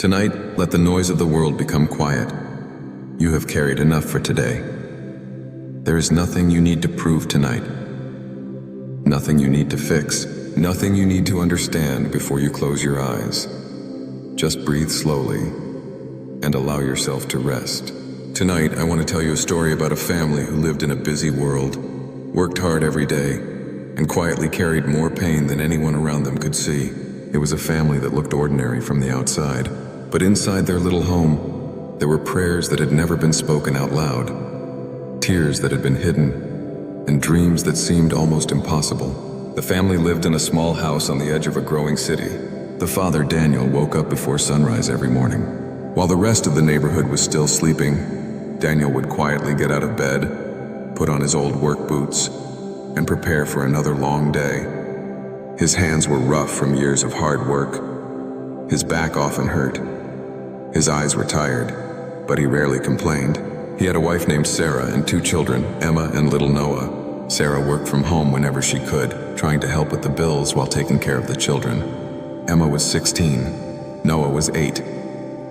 Tonight, let the noise of the world become quiet. You have carried enough for today. There is nothing you need to prove tonight. Nothing you need to fix. Nothing you need to understand before you close your eyes. Just breathe slowly and allow yourself to rest. Tonight, I want to tell you a story about a family who lived in a busy world, worked hard every day, and quietly carried more pain than anyone around them could see. It was a family that looked ordinary from the outside, but inside their little home, there were prayers that had never been spoken out loud, tears that had been hidden, and dreams that seemed almost impossible. The family lived in a small house on the edge of a growing city. The father, Daniel, woke up before sunrise every morning. While the rest of the neighborhood was still sleeping, Daniel would quietly get out of bed, put on his old work boots, and prepare for another long day. His hands were rough from years of hard work. His back often hurt. His eyes were tired, but he rarely complained. He had a wife named Sarah and 2 children, Emma and little Noah. Sarah worked from home whenever she could, trying to help with the bills while taking care of the children. Emma was 16. Noah was 8.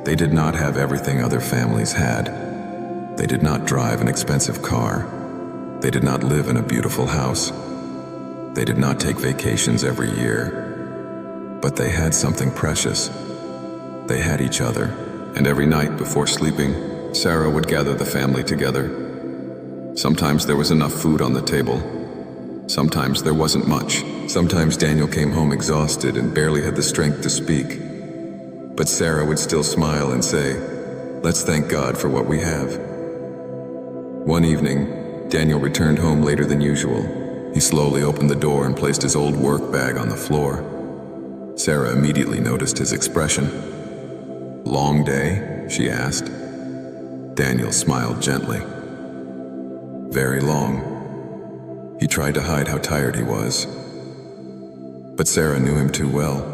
They did not have everything other families had. They did not drive an expensive car. They did not live in a beautiful house. They did not take vacations every year. But they had something precious. They had each other. And every night before sleeping, Sarah would gather the family together. Sometimes there was enough food on the table. Sometimes there wasn't much. Sometimes Daniel came home exhausted and barely had the strength to speak. But Sarah would still smile and say, "Let's thank God for what we have." One evening, Daniel returned home later than usual. He slowly opened the door and placed his old work bag on the floor. Sarah immediately noticed his expression. "Long day?" she asked. Daniel smiled gently. "Very long." He tried to hide how tired he was. But Sarah knew him too well.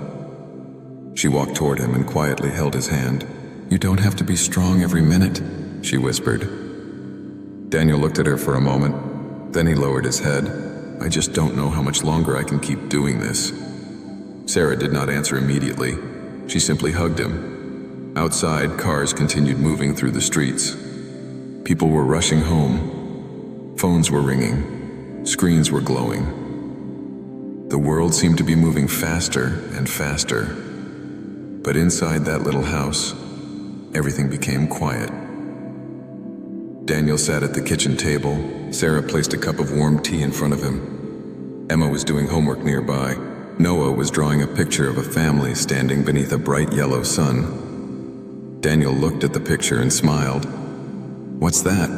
She walked toward him and quietly held his hand. "You don't have to be strong every minute," she whispered. Daniel looked at her for a moment. Then he lowered his head. "I just don't know how much longer I can keep doing this." Sarah did not answer immediately. She simply hugged him. Outside, cars continued moving through the streets. People were rushing home. Phones were ringing. Screens were glowing. The world seemed to be moving faster and faster. But inside that little house, everything became quiet. Daniel sat at the kitchen table. Sarah placed a cup of warm tea in front of him. Emma was doing homework nearby. Noah was drawing a picture of a family standing beneath a bright yellow sun. Daniel looked at the picture and smiled. "What's that?"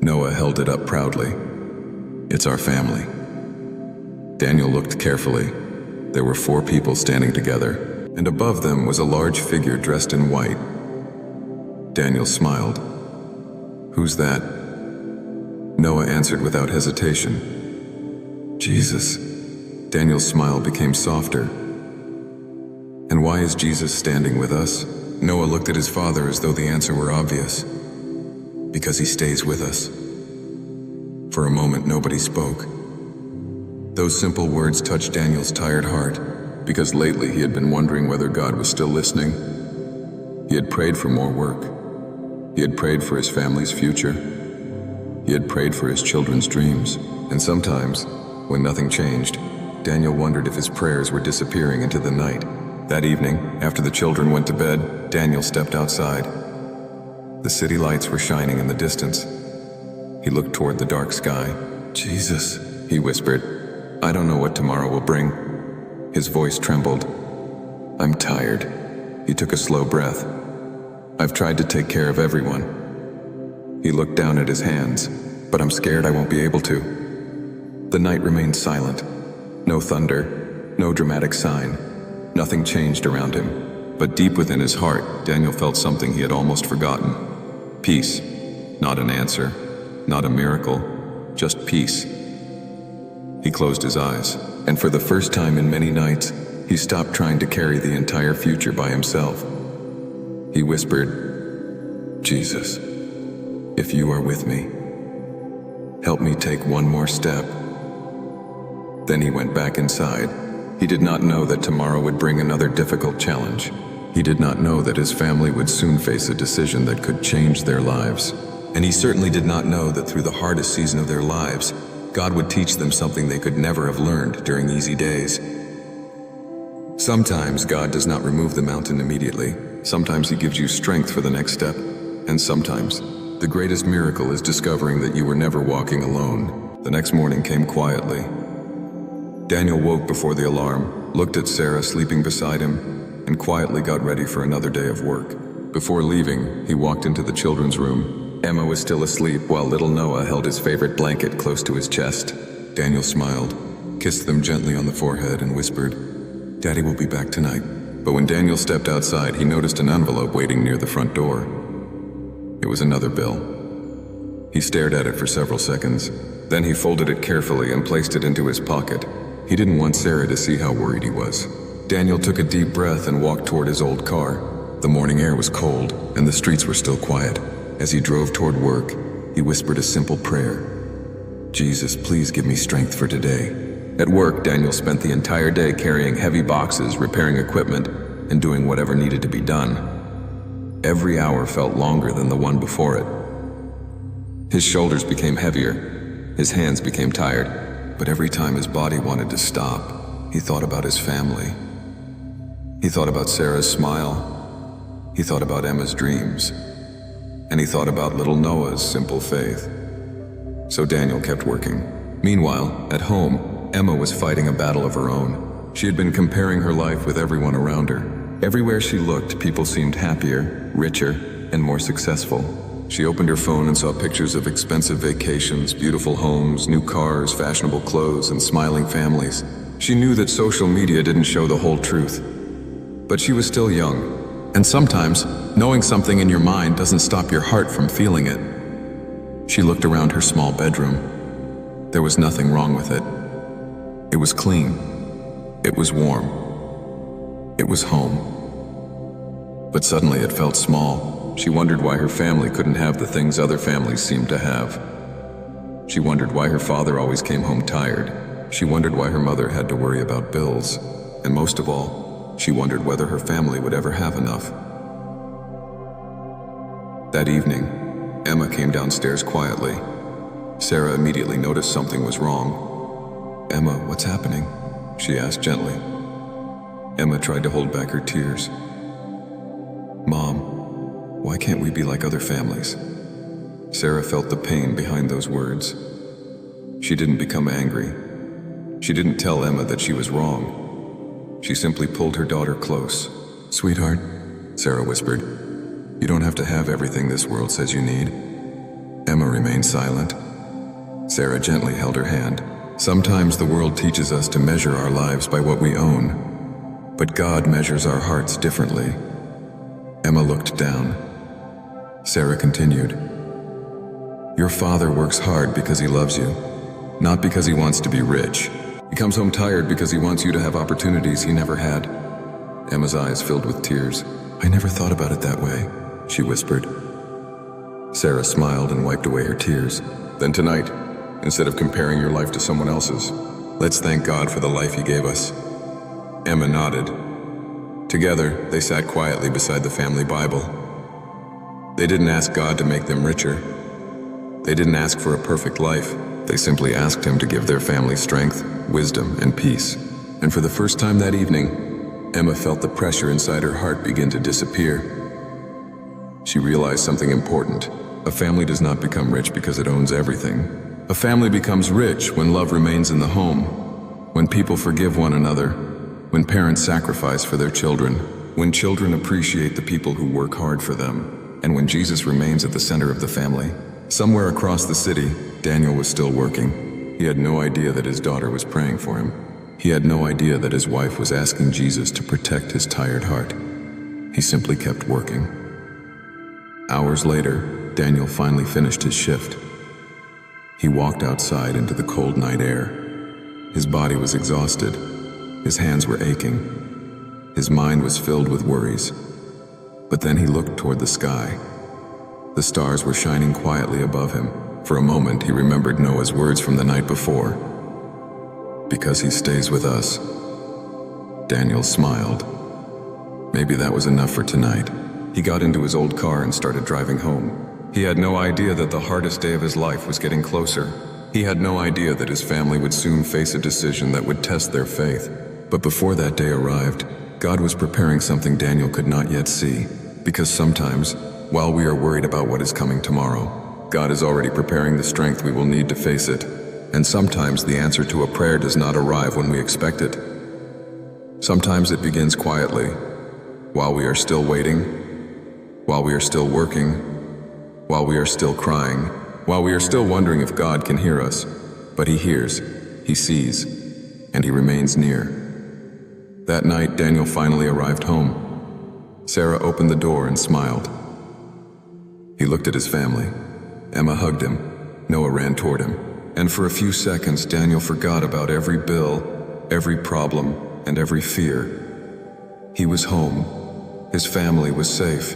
Noah held it up proudly. "It's our family." Daniel looked carefully. There were 4 people standing together, and above them was a large figure dressed in white. Daniel smiled. "Who's that?" Noah answered without hesitation. "Jesus." Daniel's smile became softer. "And why is Jesus standing with us?" Noah looked at his father as though the answer were obvious. "Because he stays with us." For a moment, nobody spoke. Those simple words touched Daniel's tired heart, because lately he had been wondering whether God was still listening. He had prayed for more work. He had prayed for his family's future. He had prayed for his children's dreams. And sometimes, when nothing changed, Daniel wondered if his prayers were disappearing into the night. That evening, after the children went to bed, Daniel stepped outside. The city lights were shining in the distance. He looked toward the dark sky. "Jesus," he whispered. "I don't know what tomorrow will bring." His voice trembled. "I'm tired." He took a slow breath. "I've tried to take care of everyone." He looked down at his hands. "But I'm scared I won't be able to." The night remained silent. No thunder, no dramatic sign. Nothing changed around him. But deep within his heart, Daniel felt something he had almost forgotten. Peace. Not an answer. Not a miracle. Just peace. He closed his eyes, and for the first time in many nights, he stopped trying to carry the entire future by himself. He whispered, "Jesus, if you are with me, help me take one more step." Then he went back inside. He did not know that tomorrow would bring another difficult challenge. He did not know that his family would soon face a decision that could change their lives. And he certainly did not know that through the hardest season of their lives, God would teach them something they could never have learned during easy days. Sometimes God does not remove the mountain immediately. Sometimes He gives you strength for the next step. And sometimes, the greatest miracle is discovering that you were never walking alone. The next morning came quietly. Daniel woke before the alarm, looked at Sarah sleeping beside him, and quietly got ready for another day of work. Before leaving, he walked into the children's room. Emma was still asleep while little Noah held his favorite blanket close to his chest. Daniel smiled, kissed them gently on the forehead, and whispered, "Daddy will be back tonight." But when Daniel stepped outside, he noticed an envelope waiting near the front door. It was another bill. He stared at it for several seconds. Then he folded it carefully and placed it into his pocket. He didn't want Sarah to see how worried he was. Daniel took a deep breath and walked toward his old car. The morning air was cold, and the streets were still quiet. As he drove toward work, he whispered a simple prayer. "Jesus, please give me strength for today." At work, Daniel spent the entire day carrying heavy boxes, repairing equipment, and doing whatever needed to be done. Every hour felt longer than the one before it. His shoulders became heavier, his hands became tired, but every time his body wanted to stop, he thought about his family. He thought about Sarah's smile, he thought about Emma's dreams, and he thought about little Noah's simple faith. So Daniel kept working. Meanwhile, at home, Emma was fighting a battle of her own. She had been comparing her life with everyone around her. Everywhere she looked, people seemed happier, richer, and more successful. She opened her phone and saw pictures of expensive vacations, beautiful homes, new cars, fashionable clothes, and smiling families. She knew that social media didn't show the whole truth. But she was still young, and sometimes, knowing something in your mind doesn't stop your heart from feeling it. She looked around her small bedroom. There was nothing wrong with it. It was clean. It was warm. It was home. But suddenly it felt small. She wondered why her family couldn't have the things other families seemed to have. She wondered why her father always came home tired. She wondered why her mother had to worry about bills. And most of all, she wondered whether her family would ever have enough. That evening, Emma came downstairs quietly. Sarah immediately noticed something was wrong. "Emma, what's happening?" she asked gently. Emma tried to hold back her tears. "Mom, why can't we be like other families?" Sarah felt the pain behind those words. She didn't become angry. She didn't tell Emma that she was wrong. She simply pulled her daughter close. "Sweetheart," Sarah whispered, "you don't have to have everything this world says you need." Emma remained silent. Sarah gently held her hand. Sometimes the world teaches us to measure our lives by what we own, but God measures our hearts differently. Emma looked down. Sarah continued, "Your father works hard because he loves you, not because he wants to be rich. He comes home tired because he wants you to have opportunities he never had." Emma's eyes filled with tears. "I never thought about it that way," she whispered. Sarah smiled and wiped away her tears. "Then tonight, instead of comparing your life to someone else's, let's thank God for the life He gave us." Emma nodded. Together, they sat quietly beside the family Bible. They didn't ask God to make them richer. They didn't ask for a perfect life. They simply asked Him to give their family strength, wisdom, and peace. And for the first time that evening, Emma felt the pressure inside her heart begin to disappear. She realized something important. A family does not become rich because it owns everything. A family becomes rich when love remains in the home, when people forgive one another, when parents sacrifice for their children, when children appreciate the people who work hard for them, and when Jesus remains at the center of the family. Somewhere across the city, Daniel was still working. He had no idea that his daughter was praying for him. He had no idea that his wife was asking Jesus to protect his tired heart. He simply kept working. Hours later, Daniel finally finished his shift. He walked outside into the cold night air. His body was exhausted. His hands were aching. His mind was filled with worries. But then he looked toward the sky. The stars were shining quietly above him. For a moment, he remembered Noah's words from the night before. "Because he stays with us." Daniel smiled. Maybe that was enough for tonight. He got into his old car and started driving home. He had no idea that the hardest day of his life was getting closer. He had no idea that his family would soon face a decision that would test their faith. But before that day arrived, God was preparing something Daniel could not yet see. Because sometimes, while we are worried about what is coming tomorrow, God is already preparing the strength we will need to face it. And sometimes the answer to a prayer does not arrive when we expect it. Sometimes it begins quietly, while we are still waiting, while we are still working, while we are still crying, while we are still wondering if God can hear us. But He hears, He sees, and He remains near. That night, Daniel finally arrived home. Sarah opened the door and smiled. He looked at his family. Emma hugged him. Noah ran toward him. And for a few seconds, Daniel forgot about every bill, every problem, and every fear. He was home. His family was safe.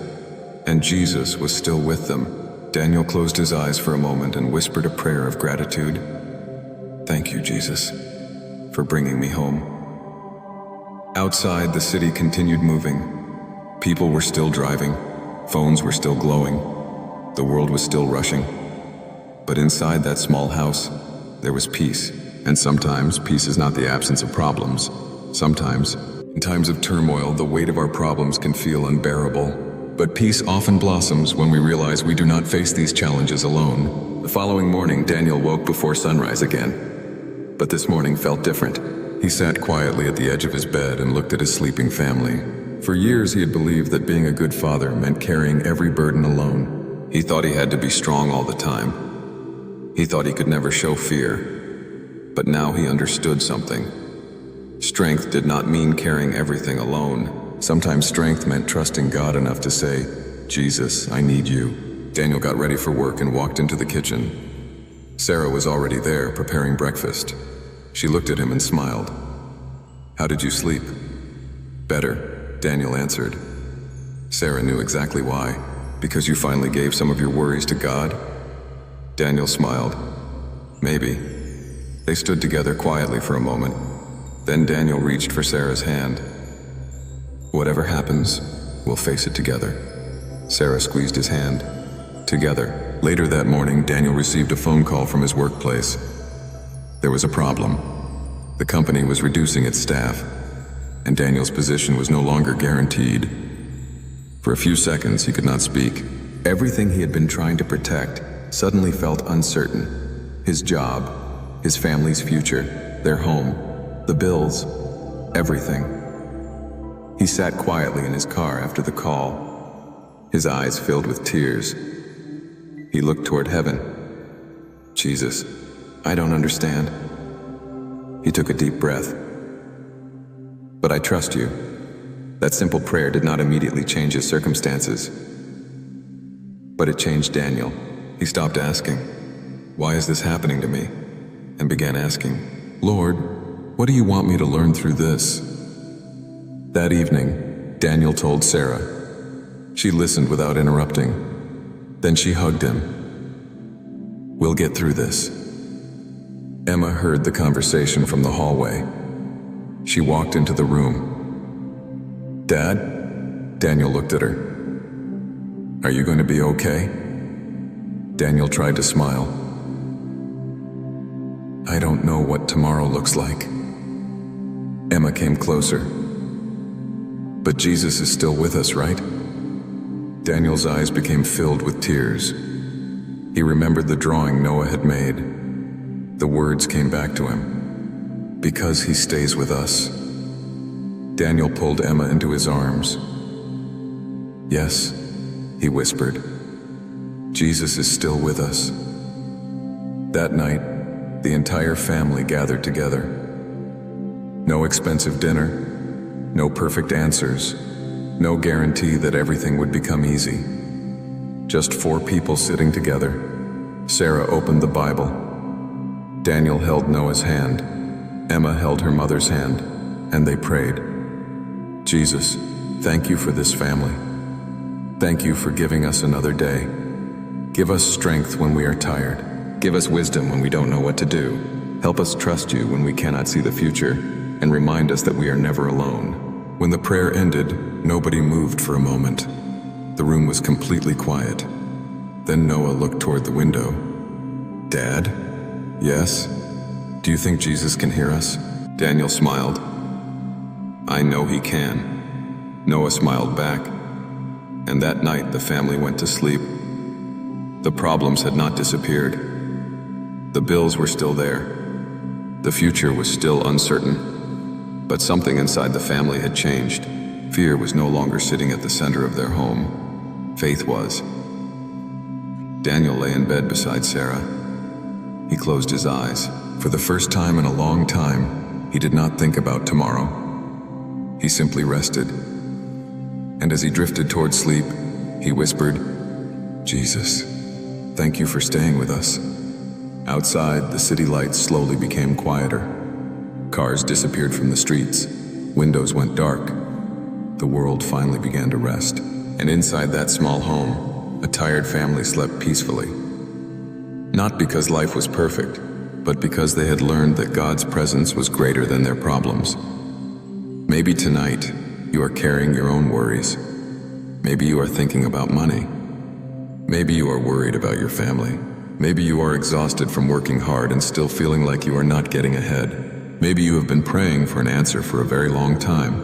And Jesus was still with them. Daniel closed his eyes for a moment and whispered a prayer of gratitude. Thank you, Jesus, for bringing me home. Outside, the city continued moving. People were still driving. Phones were still glowing. The world was still rushing. But inside that small house, there was peace. And sometimes, peace is not the absence of problems. Sometimes, in times of turmoil, the weight of our problems can feel unbearable. But peace often blossoms when we realize we do not face these challenges alone. The following morning, Daniel woke before sunrise again. But this morning felt different. He sat quietly at the edge of his bed and looked at his sleeping family. For years, he had believed that being a good father meant carrying every burden alone. He thought he had to be strong all the time. He thought he could never show fear. But now he understood something. Strength did not mean carrying everything alone. Sometimes strength meant trusting God enough to say, Jesus, I need you. Daniel got ready for work and walked into the kitchen. Sarah was already there, preparing breakfast. She looked at him and smiled. How did you sleep? Better, Daniel answered. Sarah knew exactly why. Because you finally gave some of your worries to God? Daniel smiled. Maybe. They stood together quietly for a moment. Then Daniel reached for Sarah's hand. Whatever happens, we'll face it together. Sarah squeezed his hand. Together. Later that morning, Daniel received a phone call from his workplace. There was a problem. The company was reducing its staff, and Daniel's position was no longer guaranteed. For a few seconds, he could not speak. Everything he had been trying to protect suddenly felt uncertain. His job, his family's future, their home, the bills, everything. He sat quietly in his car after the call, his eyes filled with tears. He looked toward heaven. Jesus, I don't understand. He took a deep breath. But I trust you. That simple prayer did not immediately change his circumstances. But it changed Daniel. He stopped asking, why is this happening to me? And began asking, Lord, what do you want me to learn through this? That evening, Daniel told Sarah. She listened without interrupting. Then she hugged him. We'll get through this. Emma heard the conversation from the hallway. She walked into the room. Dad? Daniel looked at her. Are you going to be okay? Daniel tried to smile. I don't know what tomorrow looks like. Emma came closer. But Jesus is still with us, right? Daniel's eyes became filled with tears. He remembered the drawing Noah had made. The words came back to him. Because he stays with us. Daniel pulled Emma into his arms. Yes, he whispered. Jesus is still with us. That night, the entire family gathered together. No expensive dinner, no perfect answers, no guarantee that everything would become easy. Just 4 people sitting together. Sarah opened the Bible. Daniel held Noah's hand. Emma held her mother's hand, and they prayed. Jesus, thank you for this family. Thank you for giving us another day. Give us strength when we are tired. Give us wisdom when we don't know what to do. Help us trust you when we cannot see the future, and remind us that we are never alone. When the prayer ended, Nobody moved for a moment. The room was completely quiet. Then Noah looked toward the window. "Dad? Yes? Do you think Jesus can hear us?" Daniel smiled. "I know he can." Noah smiled back. And that night the family went to sleep. The problems had not disappeared. The bills were still there. The future was still uncertain. But something inside the family had changed. Fear was no longer sitting at the center of their home. Faith was. Daniel lay in bed beside Sarah. He closed his eyes. For the first time in a long time, he did not think about tomorrow. He simply rested. And as he drifted toward sleep, he whispered, "Jesus, thank you for staying with us." Outside, the city lights slowly became quieter. Cars disappeared from the streets. Windows went dark. The world finally began to rest. And inside that small home, a tired family slept peacefully. Not because life was perfect, but because they had learned that God's presence was greater than their problems. Maybe tonight, you are carrying your own worries. Maybe you are thinking about money. Maybe you are worried about your family. Maybe you are exhausted from working hard and still feeling like you are not getting ahead. Maybe you have been praying for an answer for a very long time.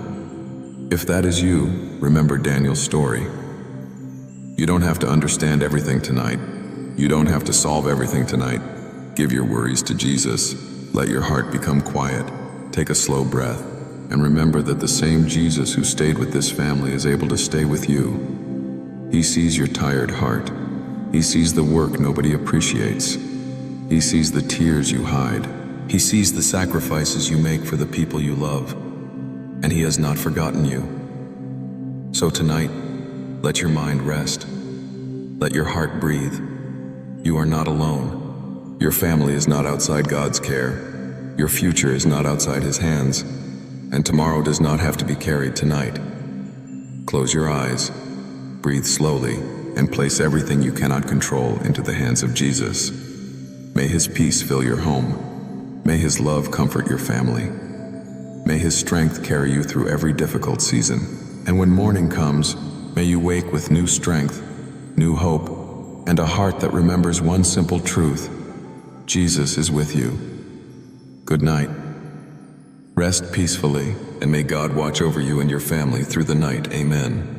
If that is you, remember Daniel's story. You don't have to understand everything tonight. You don't have to solve everything tonight. Give your worries to Jesus. Let your heart become quiet. Take a slow breath. And remember that the same Jesus who stayed with this family is able to stay with you. He sees your tired heart. He sees the work nobody appreciates. He sees the tears you hide. He sees the sacrifices you make for the people you love. And he has not forgotten you. So tonight, let your mind rest. Let your heart breathe. You are not alone. Your family is not outside God's care. Your future is not outside his hands. And tomorrow does not have to be carried tonight. Close your eyes, breathe slowly, and place everything you cannot control into the hands of Jesus. May his peace fill your home. May his love comfort your family. May his strength carry you through every difficult season. And when morning comes, may you wake with new strength, new hope, and a heart that remembers one simple truth: Jesus is with you. Good night. Rest peacefully, and may God watch over you and your family through the night. Amen.